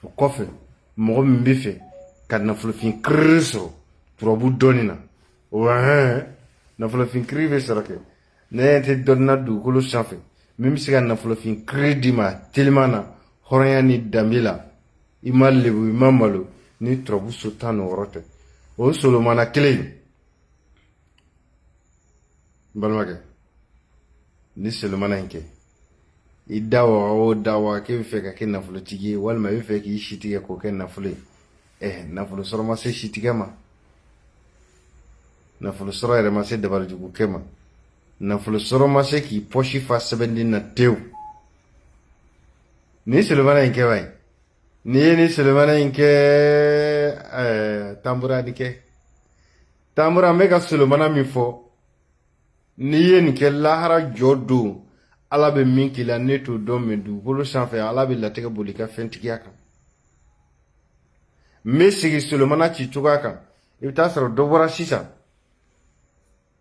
o kɔfɛ mɔgɔ min bɛ fɛ ka nafolofin kiriri sɔrɔ turabu dɔɔni na o nafolofin kiriri bɛ sɔrɔ kɛ ne ɲɛ tɛ dɔɔni na dugukolo sanfɛ min bɛ se ka nafolofin kiriri di ma teliman na hɔrɔnya ni danbe la i ma lebu i ma malo ni turabu so 16 tɛ o solomana kelen n balimakɛ ni solomana in kɛ i dawa o dawa k'e bɛ fɛ ka kɛ nafolotigi ye walima i bɛ fɛ k'i si tigɛ k'o kɛ nafolo ye nafolo sɔrɔ ma se si tigɛ ma nafolo sɔrɔ yɛrɛ ma se dabalijugukɛ ma nafolo sɔrɔ ma se k'i pɔsi fa sɛbɛnden na tewu ni solomana in kɛ ba ye ni ye ni solomana in kɛ tambura ni kɛ tambura n bɛ ka solomana min fɔ n'i ye nin kɛ lahara jɔ don ala bɛ min k'i la ne t'o dɔn mɛ dugukolo sanfɛ ala bɛ latigɛ boli ka fɛntigiya kan n bɛ sigi solomana ci cogoya kan i bɛ taa sɔrɔ dɔ bɔra sisan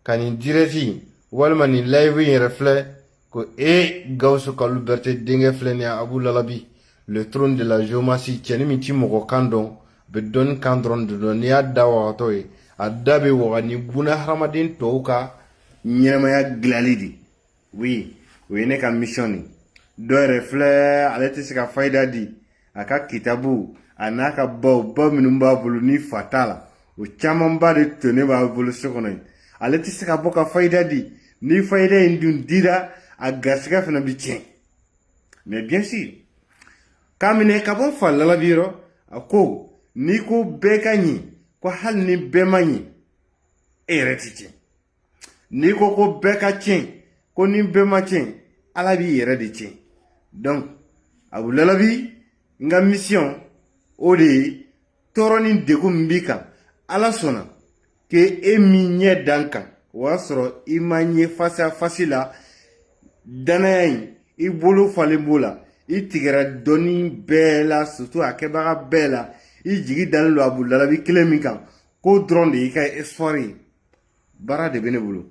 ka nin dirɛti walima nin layivu in yɛrɛ filɛ ko Gawusu Kalu Berete denkɛ filɛ nin ye Abu Lalabi le trône de la géomancie cɛni min ti mɔgɔ kan dɔn bɛ dɔnni kan dɔrɔn de dɔn n'i y'a da wagatɔ ye a da bɛ waga ni buna hadamaden tɔw ka ɲɛnamaya dilali de oui o ye ne ka mission ni dɔ yɛrɛ filɛ ale tɛ se ka fayida di a ka kitabu a n'a ka baw minnu b'a bolo ni fa t'a la o camanba de tonnen b'a bolo so kɔnɔ yen ale tɛ se ka bɔ ka fayida di ni fayida in dun dira a garisɛgɛ fana bi tiɲɛ mais bien sûr k'a minɛ ka bɔ fa Lalabi yɔrɔ a ko n'i ko bɛɛ ka ɲi ko hali ni bɛɛ ma ɲi e yɛrɛ ti tiɲɛ n'i ko ko bɛɛ ka tiɲɛ ko ni bɛɛ ma tiɲɛ ala b'i yɛrɛ de tiɲɛ donc Abu Lalabi n ka mission o de ye tɔɔrɔ ni degun min b'i kan ala sɔnna k'e min ɲɛ dan kan o y'a sɔrɔ i ma ɲɛ face à face la danaya in i bolo falen b'o la i tigɛra dɔnni bɛɛ la surtout a kɛbaga bɛɛ la i jigi dalen don Abu Lalabi kelen min kan ko dɔrɔn de y'i ka espoir ye baara de bɛ ne bolo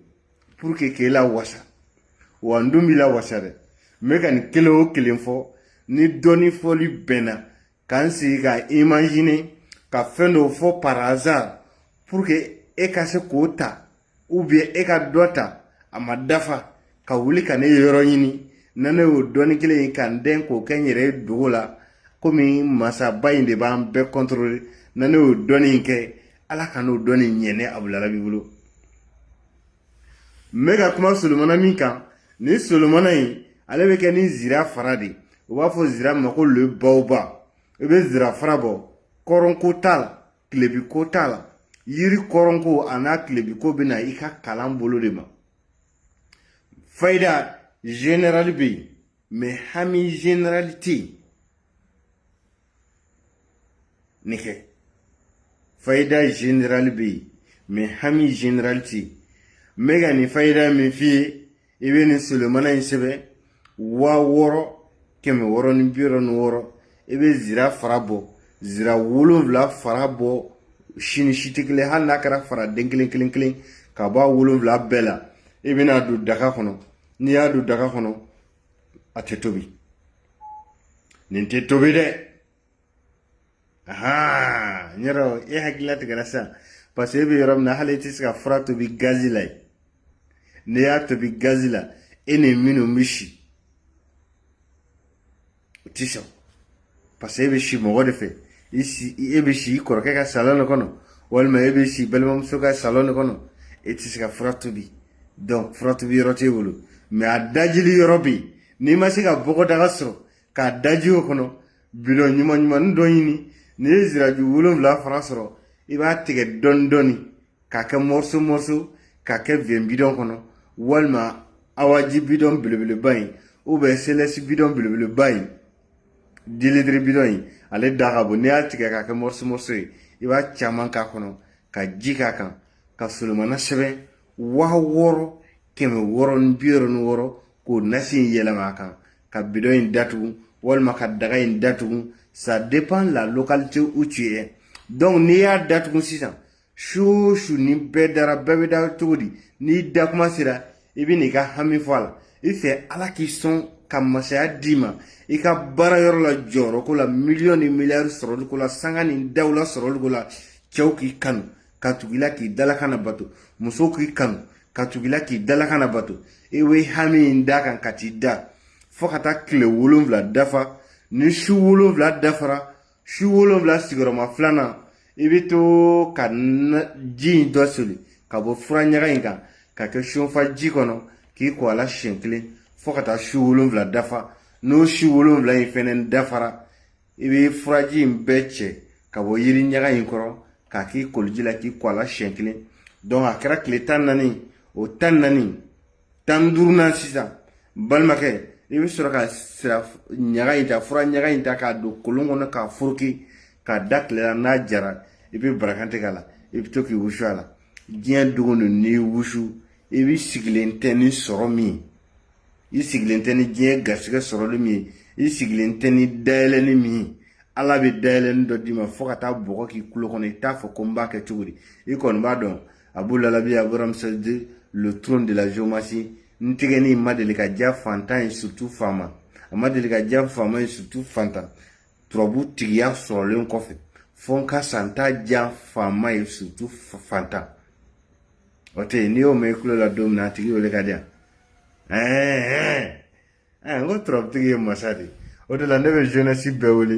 pour que k'e la wasa wa n dun b'i la wasa dɛ n bɛ ka nin kelen o kelen fɔ ni dɔnni fɔli bɛnna k'an sigi ka imaginer ka fɛn dɔw fɔ par hasard pour que e ka se k'o ta ou bien e ka dɔ ta a ma dafa ka wuli ka ne yɔrɔ ɲini na ne y'o dɔnni kelen in ka n dɛn k'o kɛ n yɛrɛ ye dogo la komi masaba in de b'an bɛɛ contrôler na ne y'o dɔnni in kɛ ala ka n'o dɔnni ɲɛ ne Abu Lalabi bolo n bɛ ka kuma solomana min kan ni solomana in ale bɛ kɛ ni zira fara de u b'a fɔ zira ma ko le baobab i bɛ zira fara bɔ kɔrɔnko t'a la tilebiko t'a la yiri kɔrɔnko a n'a tilebiko bɛ na i ka kalan bolo de ma fayida général bɛ yen mais hami général tɛ yen ne kɛ fayida général bɛ yen mais hami général tɛ yen n bɛ ka nin fayida min f'i ye i bɛ nin solomana in sɛbɛn 6666 i bɛ zira fara bɔ zira 7 fara bɔ sini si tɛ kelen hali n'a kɛra fara den kelen kelen kelen ka bɔ a 7 bɛɛ la i bɛna don daga kɔnɔ n'i y'a don daga kɔnɔ a tɛ tobi nin tɛ tobi dɛ n yɔrɔ e hakilila tigɛra sisan parce que e bɛ yɔrɔ min na hali i tɛ se ka fura tobi gazi la yen n'i y'a tobi gazi la e ni minnu bɛ si o tɛ sɔn parce que e bɛ si mɔgɔ de fɛ e bɛ si i kɔrɔkɛ ka salon de kɔnɔ walima e bɛ si balimamuso ka salon de kɔnɔ e tɛ se ka fura tobi donc fura tobi yɔrɔ t'e bolo mais a dajili yɔrɔ bɛ yen n'i ma se ka bɔgɔdaga sɔrɔ k'a daji o kɔnɔ bidɔn ɲuman dɔ ɲini n'i ye ziraju 7 fara sɔrɔ i b'a tigɛ dɔɔni dɔɔni k'a kɛ morceau k'a kɛ vin bidɔn kɔnɔ walima awaji bidɔn belebeleba in ou bien selesi bidɔn belebeleba in 10 litres bidɔn in ale da ka bon n'i y'a tigɛ k'a kɛ morceau ye i b'a caman k'a kɔnɔ ka ji k'a kan ka solomana sɛbɛn 6666 k'o nasi in yɛlɛma a kan ka bidɔn in datugu walima ka daga in datugu ça dépend la localité où tu es donc n'i y'a datugu sisan su ni bɛɛ dara bɛɛ bɛ da cogo di n'i da kuma sera i bɛ n'i ka hami fɔ a la i fɛ ala k'i sɔn ka masaya d'i ma i ka baara yɔrɔ la jɔyɔrɔ ko la miliyɔn ni miliyari sɔrɔli ko la sanga ni dawula sɔrɔli ko la cɛw k'i kanu ka tugila k'i dalakana bato muso k'i kanu ka tugila k'i dalakana bato i bɛ hami in da kan ka t'i da fo ka taa tile 7 dafa ni su 7 dafara su 7 sigiyɔrɔma filanan i bɛ to ka ji in dɔ soli ka bɔ fura ɲaga in kan ka kɛ sonfa ji kɔnɔ k'i ko a la siɲɛ 1 fo ka taa su 7 dafa n'o su 7 in fɛnɛ dafara i bɛ furaji in bɛɛ cɛ ka bɔ yiri ɲaga in kɔrɔ k'a k'i koliji la k'i ko a la siɲɛ 1 donc a kɛra tile 14 o 14 15 sisan balimakɛ i bɛ sɔrɔ ka sira ɲaga in ta fura ɲaga in ta k'a don kolon kɔnɔ k'a foroki k'a da tile la n'a jara i bɛ barakan tigɛ a la i bɛ to k'i wusu a la diɲɛ dogo don n'i wusu i bɛ sigilen tɛ ni sɔrɔ min ye i sigilen tɛ ni diɲɛ garisɛgɛ sɔrɔli min ye i sigilen tɛ ni dayɛlɛni min ye ala bɛ dayɛlɛni dɔ d'i ma fo ka taa bɔgɔ k'i kulo kɔnɔ i t'a fɔ ko n b'a kɛ cogo di i kɔni b'a dɔn Abu Lalabi Ramses II le trône de la géomancie n tigɛni ma deli ka diya fantan ye surtout faama a ma deli ka diya faama ye surtout fantan turabu tigiya sɔrɔlen kɔfɛ fo n ka san t'a diya faama ye surtout fantan o tɛ yen n'i y'o mɛn i kulo la don min na a tigi wele ka di yan n ko turabutigi ye masa de o de la ne bɛ jeunesse bɛɛ wele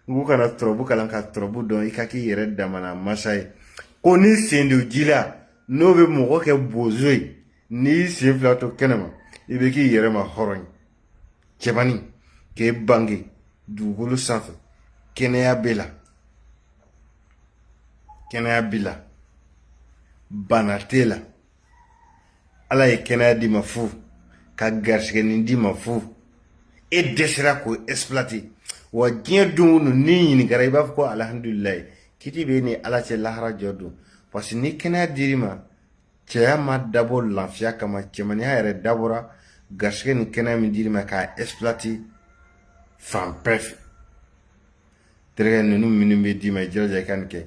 n k'u kana turabu kalan ka turabu dɔn i ka k'i yɛrɛ damana masa ye ko ni sen don ji la n'o bɛ mɔgɔ kɛ bozo ye n'i sen fila to kɛnɛma i bɛ k'i yɛrɛ ma hɔrɔn ye cɛmannin k'e bange dugukolo sanfɛ kɛnɛya bɛ la kɛnɛya b'i la bana t'e la ala ye kɛnɛya d'i ma fu ka garisɛgɛnin d'i ma fu e dɛsɛra k'o exploiter wa diɲɛ don o don n'i ɲininkara i b'a fɔ ko alhamdulilayi kiti bɛ ni ala cɛ lahara jɔ don parce que ni kɛnɛya dir'i ma cɛya ma dabɔ lafiya kama cɛmaniya yɛrɛ dabɔra garisɛgɛ ni kɛnɛya min dir'i ma k'a exploiter fan bɛɛ fɛ terikɛ ninnu minnu bɛ d'i ma i jilaja i ka nin kɛ